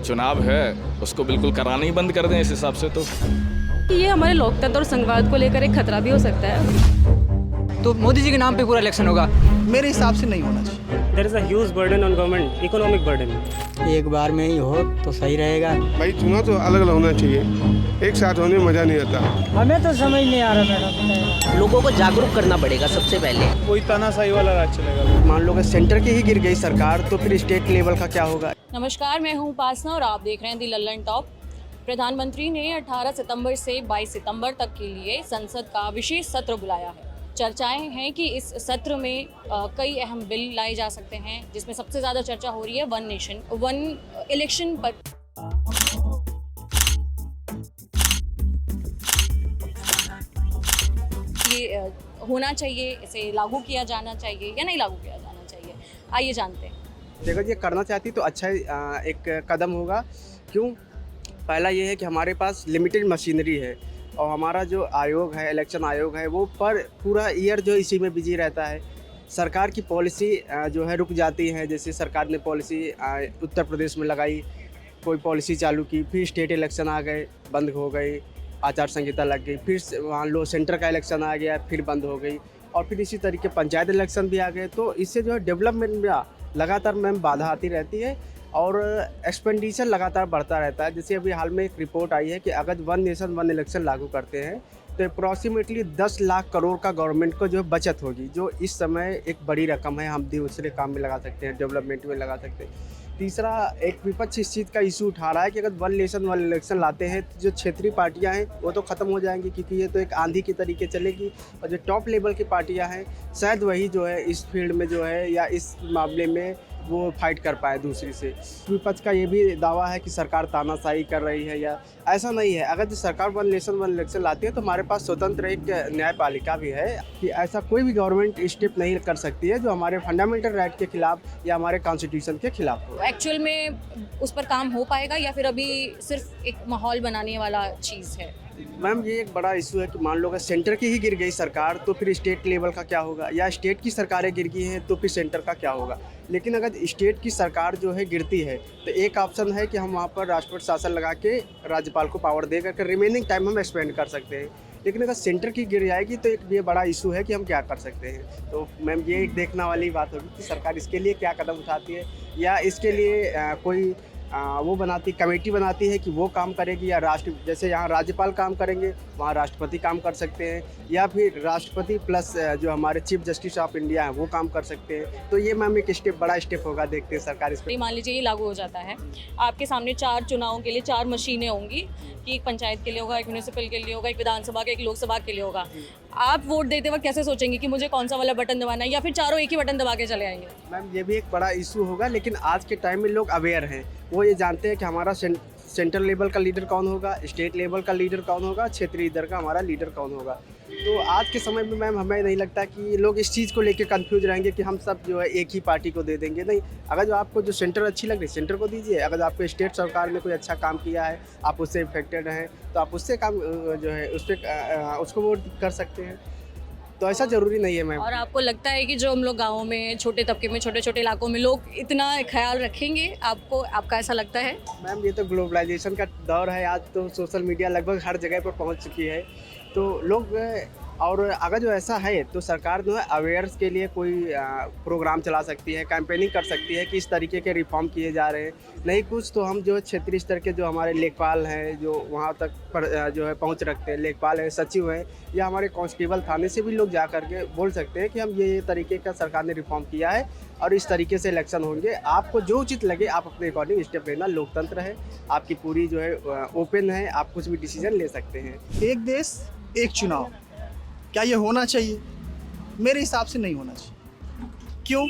चुनाव है उसको बिल्कुल कराना ही बंद कर दें इस हिसाब से तो। ये हमारे लोकतंत्र और संघवाद को लेकर एक खतरा भी हो सकता है। तो मोदी जी के नाम पे पूरा इलेक्शन होगा? मेरे हिसाब से नहीं होना चाहिए। There is a huge burden on government, economic burden. एक बार में ही हो तो सही रहेगा। भाई चुनाव तो अलग अलग होना चाहिए, एक साथ होने में मज़ा नहीं आता। हमें तो समझ नहीं आ रहा मैडम। लोगों को जागरूक करना पड़ेगा सबसे पहले। कोई तानाशाही वाला राज चलेगा। मान लो कि सेंटर की ही गिर गई सरकार तो फिर स्टेट लेवल का क्या होगा। नमस्कार, मैं हूं उपासना और आप देख रहे हैं दी लल्लन टॉप। प्रधानमंत्री ने 18 सितंबर से 22 सितंबर तक के लिए संसद का विशेष सत्र बुलाया है। चर्चाएं हैं कि इस सत्र में कई अहम बिल लाए जा सकते हैं, जिसमें सबसे ज़्यादा चर्चा हो रही है वन नेशन वन इलेक्शन पर। ये होना चाहिए, इसे लागू किया जाना चाहिए या नहीं लागू किया जाना चाहिए, आइए जानते हैं। देखो ये करना चाहती तो अच्छा एक कदम होगा। क्यों? पहला ये है कि हमारे पास लिमिटेड मशीनरी है और हमारा जो आयोग है, इलेक्शन आयोग है, वो पर पूरा ईयर जो इसी में बिजी रहता है। सरकार की पॉलिसी जो है रुक जाती है। जैसे सरकार ने पॉलिसी उत्तर प्रदेश में लगाई, कोई पॉलिसी चालू की, फिर स्टेट इलेक्शन आ गए, बंद हो गई, आचार संहिता लग गई, फिर मान लो सेंटर का इलेक्शन आ गया, फिर बंद हो गई, और फिर इसी तरीके पंचायत इलेक्शन भी आ गए। तो इससे जो है डेवलपमेंट में लगातार मैम बाधा आती रहती है और एक्सपेंडिचर लगातार बढ़ता रहता है। जैसे अभी हाल में एक रिपोर्ट आई है कि अगर वन नेशन वन इलेक्शन लागू करते हैं तो अप्रॉक्सीमेटली 10 लाख करोड़ का गवर्नमेंट को जो बचत होगी, जो इस समय एक बड़ी रकम है। हम दूसरे काम में लगा सकते हैं, डेवलपमेंट में लगा सकते हैं। तीसरा, एक विपक्ष इस चीज़ का इशू उठा रहा है कि अगर वन नेशन वन इलेक्शन लाते हैं तो जो क्षेत्रीय पार्टियां हैं वो तो ख़त्म हो जाएंगी, क्योंकि ये तो एक आंधी की तरीके चलेगी, और जो टॉप लेवल की पार्टियां हैं शायद वही जो है इस फील्ड में जो है या इस मामले में वो फाइट कर पाए दूसरी से। विपक्ष का ये भी दावा है कि सरकार तानाशाही कर रही है, या ऐसा नहीं है। अगर जो सरकार वन नेशन वन इलेक्शन लाती है तो हमारे पास स्वतंत्र एक न्यायपालिका भी है कि ऐसा कोई भी गवर्नमेंट स्टेप नहीं कर सकती है जो हमारे फंडामेंटल राइट के खिलाफ या हमारे कॉन्स्टिट्यूशन के खिलाफ हो। एक्चुअल में उस पर काम हो पाएगा या फिर अभी सिर्फ एक माहौल बनाने वाला चीज़ है? मैम ये एक बड़ा इशू है कि मान लो अगर सेंटर की ही गिर गई सरकार तो फिर स्टेट लेवल का क्या होगा, या स्टेट की सरकारें गिर गई हैं तो फिर सेंटर का क्या होगा। लेकिन अगर स्टेट की सरकार जो है गिरती है तो एक ऑप्शन है कि हम वहाँ पर राष्ट्रपति शासन लगा के राज्यपाल को पावर दे करके रिमेनिंग टाइम हम एक्सपेंड कर सकते हैं। लेकिन अगर सेंटर की गिर जाएगी तो एक ये बड़ा इशू है कि हम क्या कर सकते हैं। तो मैम ये एक देखने वाली बात होगी कि सरकार इसके लिए क्या कदम उठाती है, या इसके लिए कोई वो बनाती कमेटी बनाती है कि वो काम करेगी, या जैसे यहाँ राज्यपाल काम करेंगे वहाँ राष्ट्रपति काम कर सकते हैं, या फिर राष्ट्रपति प्लस जो हमारे चीफ जस्टिस ऑफ इंडिया हैं वो काम कर सकते हैं। तो ये मैम एक बड़ा स्टेप होगा, देखते हैं सरकार इस पर। मान लीजिए ये लागू हो जाता है, आपके सामने 4 चुनावों के लिए 4 मशीनें होंगी कि एक पंचायत के लिए होगा, एक म्यूनिसिपल के लिए होगा, एक विधानसभा के, एक लोकसभा के लिए होगा। आप वोट देते वक्त कैसे सोचेंगे कि मुझे कौन सा वाला बटन दबाना है, या फिर चारों एक ही बटन दबा के चले आएंगे? मैम ये भी एक बड़ा इशू होगा, लेकिन आज के टाइम में लोग अवेयर हैं। वो ये जानते हैं कि हमारा सेंट्रल लेवल का लीडर कौन होगा, स्टेट लेवल का लीडर कौन होगा, क्षेत्रीय इधर का हमारा लीडर कौन होगा। तो आज के समय में मैम हमें नहीं लगता कि लोग इस चीज़ को लेकर कंफ्यूज रहेंगे कि हम सब जो है एक ही पार्टी को दे देंगे। नहीं, अगर जो आपको जो सेंटर अच्छी लग रही है सेंटर को दीजिए। अगर आपको स्टेट सरकार ने कोई अच्छा काम किया है, आप उससे इफेक्टेड हैं, तो आप उससे काम जो है उस पर उसको वोट कर सकते हैं। तो ऐसा ज़रूरी नहीं है मैम। और आपको लगता है कि जो हम लोग गाँवों में, छोटे तबके में, छोटे छोटे इलाकों में लोग इतना ख्याल रखेंगे? आपका ऐसा लगता है? मैम ये तो ग्लोबलाइजेशन का दौर है, आज तो सोशल मीडिया लगभग हर जगह पर पहुंच चुकी है। तो लोग, और अगर जो ऐसा है तो सरकार जो है अवेयर्स के लिए कोई प्रोग्राम चला सकती है, कैंपेनिंग कर सकती है कि इस तरीके के रिफॉर्म किए जा रहे हैं। नहीं कुछ तो हम जो क्षेत्रीय स्तर के जो हमारे लेखपाल हैं, जो वहाँ तक जो है पहुँच रखते हैं, लेखपाल हैं, सचिव हैं, या हमारे कांस्टेबल थाने से भी लोग जा करके बोल सकते हैं कि हम ये तरीके का सरकार ने रिफॉर्म किया है और इस तरीके से इलेक्शन होंगे। आपको जो उचित लगे आप अपने अकॉर्डिंग स्टेप लेना, लोकतंत्र है, आपकी पूरी जो है ओपन है, आप कुछ भी डिसीजन ले सकते हैं। एक देश एक चुनाव, क्या ये होना चाहिए? मेरे हिसाब से नहीं होना चाहिए। क्यों?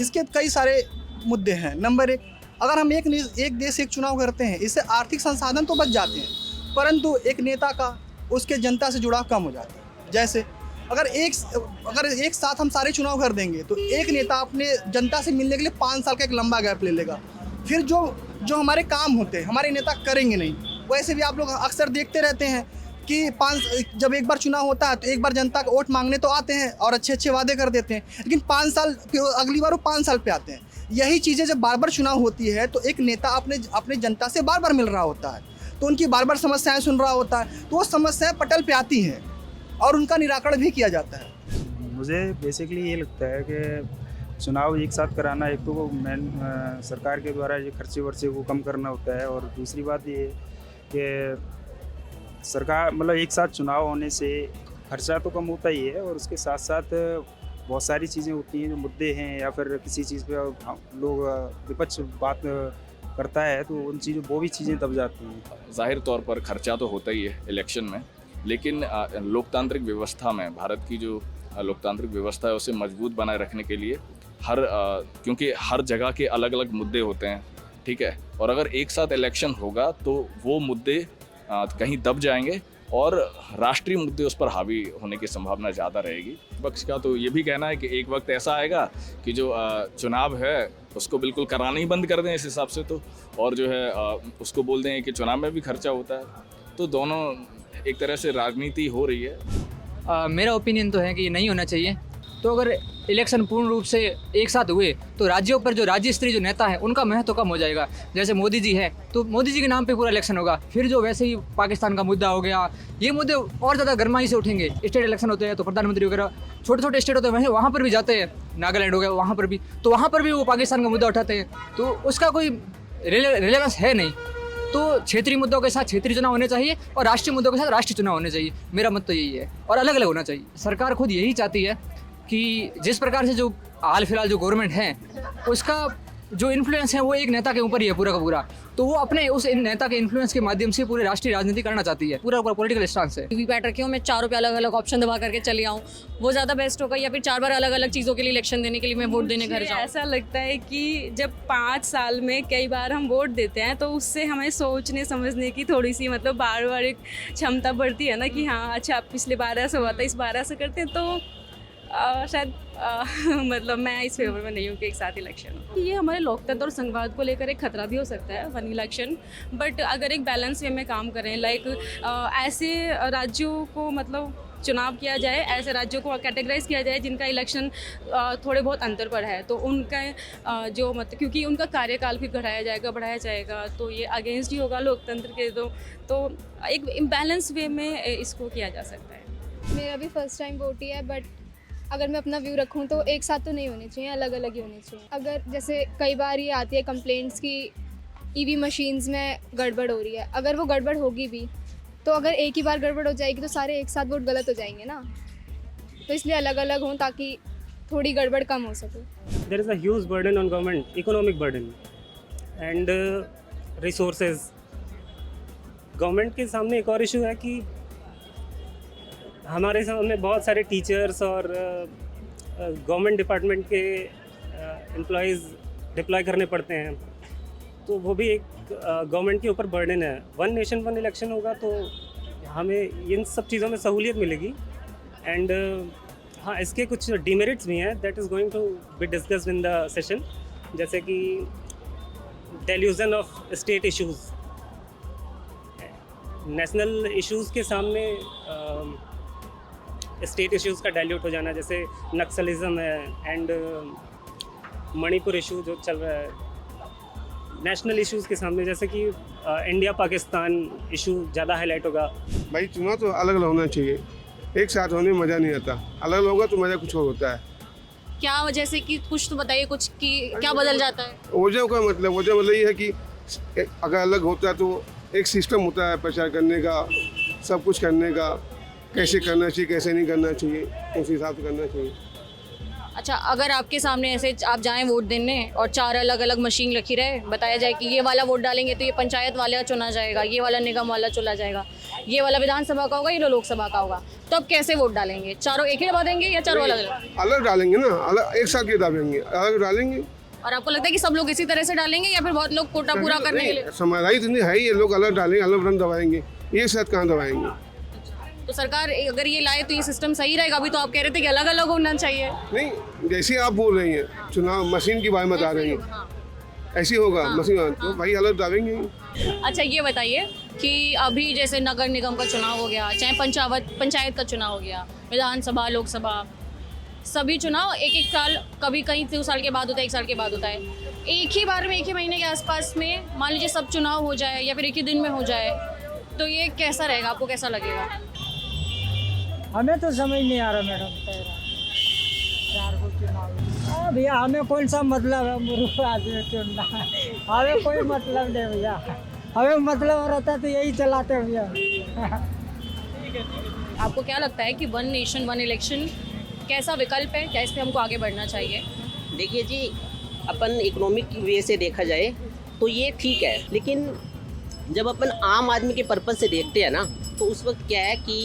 इसके कई सारे मुद्दे हैं। नंबर 1, अगर हम एक देश एक चुनाव करते हैं, इससे आर्थिक संसाधन तो बच जाते हैं, परंतु एक नेता का उसके जनता से जुड़ाव कम हो जाता है। जैसे अगर एक साथ हम सारे चुनाव कर देंगे तो एक नेता अपने जनता से मिलने के लिए 5 साल का एक लंबा गैप ले लेगा। फिर जो हमारे काम होते हैं हमारे नेता करेंगे नहीं। वैसे भी आप लोग अक्सर देखते रहते हैं कि जब एक बार चुनाव होता है तो एक बार जनता का वोट मांगने तो आते हैं और अच्छे अच्छे वादे कर देते हैं, लेकिन 5 साल अगली बार वो 5 साल पे आते हैं। यही चीज़ें जब बार बार चुनाव होती है तो एक नेता अपने जनता से बार बार मिल रहा होता है, तो उनकी बार बार समस्याएं सुन रहा होता है, तो वो समस्याएं पटल पे आती हैं और उनका निराकरण भी किया जाता है। मुझे बेसिकली ये लगता है कि चुनाव एक साथ कराना, एक तो वो मेन सरकार के द्वारा ये खर्चे वर्चे को कम करना होता है, और दूसरी बात ये कि सरकार मतलब एक साथ चुनाव होने से खर्चा तो कम होता ही है, और उसके साथ साथ बहुत सारी चीज़ें होती हैं जो मुद्दे हैं या फिर किसी चीज़ पे लोग विपक्ष बात करता है तो उन चीज़ों वो भी चीज़ें दब जाती हैं। जाहिर तौर पर खर्चा तो होता ही है इलेक्शन में, लेकिन लोकतांत्रिक व्यवस्था में, भारत की जो लोकतांत्रिक व्यवस्था है उसे मजबूत बनाए रखने के लिए क्योंकि हर जगह के अलग अलग मुद्दे होते हैं, ठीक है, और अगर एक साथ इलेक्शन होगा तो वो मुद्दे कहीं दब जाएंगे और राष्ट्रीय मुद्दे उस पर हावी होने की संभावना ज़्यादा रहेगी। विपक्ष का तो ये भी कहना है कि एक वक्त ऐसा आएगा कि जो चुनाव है उसको बिल्कुल कराना ही बंद कर दें इस हिसाब से, तो और जो है उसको बोल दें कि चुनाव में भी खर्चा होता है, तो दोनों एक तरह से राजनीति हो रही है। मेरा ओपिनियन तो है कि ये नहीं होना चाहिए। तो अगर इलेक्शन पूर्ण रूप से एक साथ हुए तो राज्यों पर जो राज्य स्तरीय जो नेता है उनका महत्व कम हो जाएगा। जैसे मोदी जी है तो मोदी जी के नाम पे पूरा इलेक्शन होगा, फिर जो वैसे ही पाकिस्तान का मुद्दा हो गया, ये मुद्दे और ज़्यादा गरमाई से उठेंगे। स्टेट इलेक्शन होते हैं तो प्रधानमंत्री वगैरह छोटे छोटे स्टेट होते हैं वहाँ पर भी जाते हैं, नागालैंड हो गया वहाँ पर भी, तो वहाँ पर भी वो पाकिस्तान का मुद्दा उठाते हैं, तो उसका कोई रिलेवेंस है नहीं। तो क्षेत्रीय मुद्दों के साथ क्षेत्रीय चुनाव होने चाहिए और राष्ट्रीय मुद्दों के साथ राष्ट्रीय चुनाव होने चाहिए। मेरा मत तो यही है, और अलग अलग होना चाहिए। सरकार खुद यही चाहती है कि जिस प्रकार से जो हाल फिलहाल जो गवर्नमेंट है उसका जो इन्फ्लुएंस है वो एक नेता के ऊपर ही है पूरा का पूरा, तो वो अपने उस नेता के इन्फ्लुएंस के माध्यम से पूरे राष्ट्रीय राजनीति करना चाहती है। पूरा पॉलिटिकल स्टांस है। वीवीपैट रखी हूँ मैं, चारों पे अलग अलग ऑप्शन दबा करके चली आऊँ, वो ज़्यादा बेस्ट होगा, या फिर 4 बार अलग अलग चीज़ों के लिए इलेक्शन देने के लिए मैं वोट देने घर जाऊँ? ऐसा लगता है कि जब 5 साल में कई बार हम वोट देते हैं तो उससे हमें सोचने समझने की थोड़ी सी मतलब बार बार एक क्षमता बढ़ती है ना कि हाँ अच्छा पिछले बार ऐसा हुआ था, इस बार ऐसा करते हैं, तो शायद मतलब मैं इस फेवर में नहीं हूँ कि एक साथ इलेक्शन हो। ये हमारे लोकतंत्र और संघवाद को लेकर एक खतरा भी हो सकता है वन इलेक्शन, बट अगर एक बैलेंस वे में काम करें, लाइक ऐसे राज्यों को मतलब चुनाव किया जाए, ऐसे राज्यों को कैटेगराइज किया जाए जिनका इलेक्शन थोड़े बहुत अंतर पर है, तो उनका जो मतलब क्योंकि उनका कार्यकाल भी बढ़ाया जाएगा तो ये अगेंस्ट ही होगा लोकतंत्र के, तो एक इम्बैलेंस वे में इसको किया जा सकता है। मेरा भी फर्स्ट टाइम वोट ही है, बट अगर मैं अपना व्यू रखूं तो एक साथ तो नहीं होने चाहिए, अलग अलग ही होने चाहिए। अगर जैसे कई बार ये आती है कंप्लेंट्स कि ईवी मशीन्स में गड़बड़ हो रही है, अगर वो गड़बड़ होगी भी तो अगर एक ही बार गड़बड़ हो जाएगी तो सारे एक साथ वोट गलत हो जाएंगे ना, तो इसलिए अलग अलग हों ताकि थोड़ी गड़बड़ कम हो सके। There is a huge burden on government, economic burden and resources. Government के सामने एक और इशू है कि हमारे सामने बहुत सारे टीचर्स और गवर्नमेंट डिपार्टमेंट के एम्प्लॉयज़ डिप्लॉय करने पड़ते हैं, तो वो भी एक गवर्नमेंट के ऊपर बर्डन है। वन नेशन वन इलेक्शन होगा तो हमें इन सब चीज़ों में सहूलियत मिलेगी, एंड हाँ इसके कुछ डिमेरिट्स भी हैं that is going to be discussed in the session, जैसे कि delusion of state issues, national issues के सामने स्टेट इश्यूज़ का डाइल्यूट हो जाना, जैसे नक्सलिज्म है एंड मणिपुर इशू जो चल रहा है। नेशनल इश्यूज़ के सामने जैसे कि इंडिया पाकिस्तान इशू ज़्यादा हाईलाइट होगा। भाई चुनाव तो अलग अलग होना चाहिए, एक साथ होने में मज़ा नहीं आता, अलग अलग होगा तो मज़ा कुछ और होता है। क्या वजह से कि कुछ तो बताइए, कुछ कि क्या बदल जाता है? वजह का मतलब ये है कि अगर अलग होता है तो एक सिस्टम होता है प्रचार करने का, सब कुछ करने का, कैसे करना चाहिए कैसे नहीं करना चाहिए उस हिसाब से करना चाहिए। अच्छा, अगर आपके सामने ऐसे आप जाएं वोट देने और 4 अलग अलग मशीन रखी रहे, बताया जाए कि ये वाला वोट डालेंगे तो ये पंचायत वाला चुना जाएगा, ये वाला निगम वाला चुना जाएगा, ये वाला विधानसभा का होगा, ये लोकसभा का होगा, तो अब कैसे वोट डालेंगे? चारों एक ही दबा देंगे या चारों अलग अलग? अलग डालेंगे ना, अलग एक साथ के दबाएंगे, अलग डालेंगे। और आपको लगता है कि सब लोग इसी तरह से डालेंगे या फिर बहुत लोग कोटा पूरा करने के लिए? समझदारी तो नहीं है, ये लोग अलग डालेंगे, अलग रंग दबाएंगे, ये साथ कहाँ दबाएंगे? तो सरकार अगर ये लाए तो ये सिस्टम सही रहेगा। अभी तो आप कह रहे थे कि अलग अलग होना चाहिए। नहीं, जैसे आप बोल रही हैं चुनाव मशीन की बात में बता रही हैं, ऐसे होगा। मशीन तो भाई अलग डालेंगे। अच्छा, ये बताइए कि अभी जैसे नगर निगम का चुनाव हो गया, चाहे पंचायत का चुनाव हो गया, विधानसभा लोकसभा, सभी चुनाव एक एक साल, कभी कहीं 2 साल के बाद होता है, 1 साल के बाद होता है। एक ही बार में, एक ही महीने के आसपास में मान लीजिए सब चुनाव हो जाए या फिर एक ही दिन में हो जाए, तो ये कैसा रहेगा, आपको कैसा लगेगा? हमें तो समझ नहीं आ रहा मैडम, हाँ भैया हमें कौन सा मतलब है मूर्ख आदमी चुनना, हमें कोई मतलब नहीं भैया, हमें मतलब रहता तो यही चलाते भैया। आपको क्या लगता है कि 1 नेशन 1 इलेक्शन कैसा विकल्प है, कैसे हमको आगे बढ़ना चाहिए? देखिए जी, अपन इकोनॉमिक वे से देखा जाए तो ये ठीक है, लेकिन जब अपन आम आदमी के पर्पज़ से देखते हैं ना, तो उस वक्त क्या है कि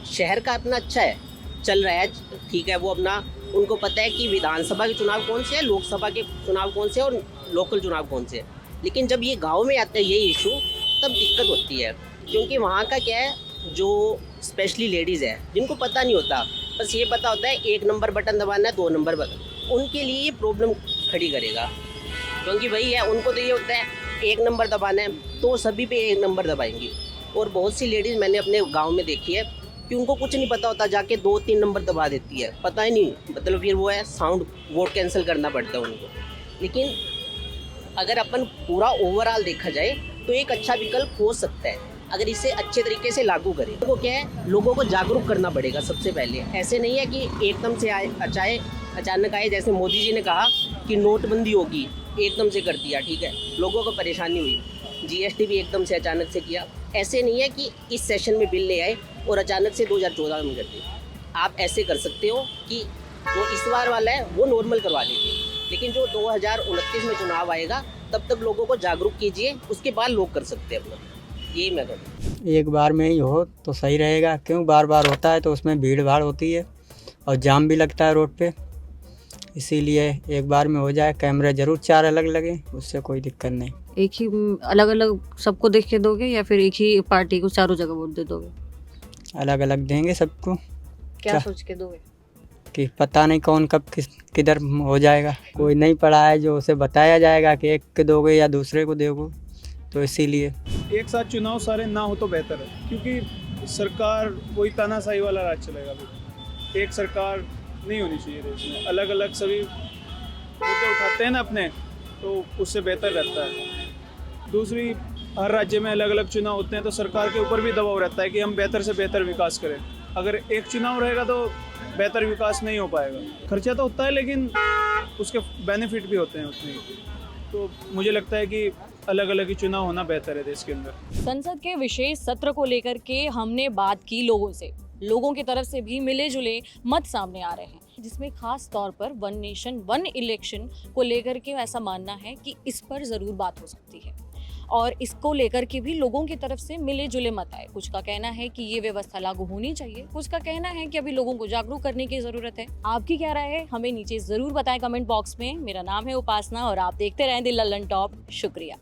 शहर का अपना अच्छा है, चल रहा है, ठीक है, वो अपना, उनको पता है कि विधानसभा के चुनाव कौन से हैं, लोकसभा के चुनाव कौन से हैं और लोकल चुनाव कौन से हैं। लेकिन जब ये गांव में आता है ये इशू, तब दिक्कत होती है, क्योंकि वहाँ का क्या है, जो स्पेशली लेडीज़ है जिनको पता नहीं होता, बस ये पता होता है 1 नंबर बटन दबाना है, 2 नंबर बटन, उनके लिए ये प्रॉब्लम खड़ी करेगा। क्योंकि वही है, उनको तो ये होता है 1 नंबर दबाना है तो सभी पे 1 नंबर दबाएंगी। और बहुत सी लेडीज़ मैंने अपने गांव में देखी है कि उनको कुछ नहीं पता होता, जाके 2-3 नंबर दबा देती है, पता ही नहीं, मतलब फिर वो है साउंड, वोट कैंसिल करना पड़ता है उनको। लेकिन अगर अपन पूरा ओवरऑल देखा जाए तो एक अच्छा विकल्प हो सकता है अगर इसे अच्छे तरीके से लागू करें। तो क्या है, लोगों को जागरूक करना पड़ेगा सबसे पहले। ऐसे नहीं है कि एकदम से अचानक आए, जैसे मोदी जी ने कहा कि नोटबंदी होगी, एकदम से कर दिया, ठीक है, लोगों को परेशानी हुई, GST भी एकदम से अचानक से किया। ऐसे नहीं है कि इस सेशन में बिल ले आए और अचानक से 2014 में कर दिया। आप ऐसे कर सकते हो कि जो इस बार वाला है वो नॉर्मल करवा लीजिए, लेकिन जो 2029 में चुनाव आएगा तब तक लोगों को जागरूक कीजिए, उसके बाद लोग कर सकते हैं अपना। यही मैं कहूँ, एक बार में ही हो तो सही रहेगा, क्यों बार बार होता है तो उसमें भीड़ भाड़ होती है और जाम भी लगता है रोड पे, इसीलिए एक बार में हो जाए। कैमरे जरूर 4 अलग लगे, उससे कोई दिक्कत नहीं। एक ही अलग अलग सबको देख के दोगे या फिर एक ही पार्टी को चारों जगह वोट दे दोगे? अलग अलग देंगे सबको। क्या सोच के दोगे? कि पता नहीं कौन कब किधर हो जाएगा, कोई नहीं पढ़ा है जो उसे बताया जाएगा कि एक के दोगे या दूसरे को दोगे, तो इसीलिए एक साथ चुनाव सारे ना हो तो बेहतर है, क्योंकि सरकार वही तानाशाही वाला राज चलेगा। अभी एक सरकार नहीं होनी चाहिए देश में, अलग अलग सभी मुद्दे उठाते हैं ना अपने, तो उससे बेहतर रहता है। दूसरी, हर राज्य में अलग अलग चुनाव होते हैं तो सरकार के ऊपर भी दबाव रहता है कि हम बेहतर से बेहतर विकास करें। अगर एक चुनाव रहेगा तो बेहतर विकास नहीं हो पाएगा। खर्चा तो होता है लेकिन उसके बेनिफिट भी होते हैं उतने ही। तो मुझे लगता है कि अलग अलग ही चुनाव होना बेहतर है देश के अंदर। संसद के विशेष सत्र को लेकर के हमने बात की लोगों से, लोगों की तरफ से भी मिले जुले मत सामने आ रहे हैं, जिसमें खास तौर पर 1 नेशन 1 इलेक्शन को लेकर के ऐसा मानना है कि इस पर ज़रूर बात हो सकती है और इसको लेकर के भी लोगों की तरफ से मिले जुले मत आए। कुछ का कहना है कि ये व्यवस्था लागू होनी चाहिए, कुछ का कहना है कि अभी लोगों को जागरूक करने की ज़रूरत है। आपकी क्या राय है, हमें नीचे ज़रूर बताएं कमेंट बॉक्स में। मेरा नाम है उपासना और आप देखते रहें द लल्लन टॉप। शुक्रिया।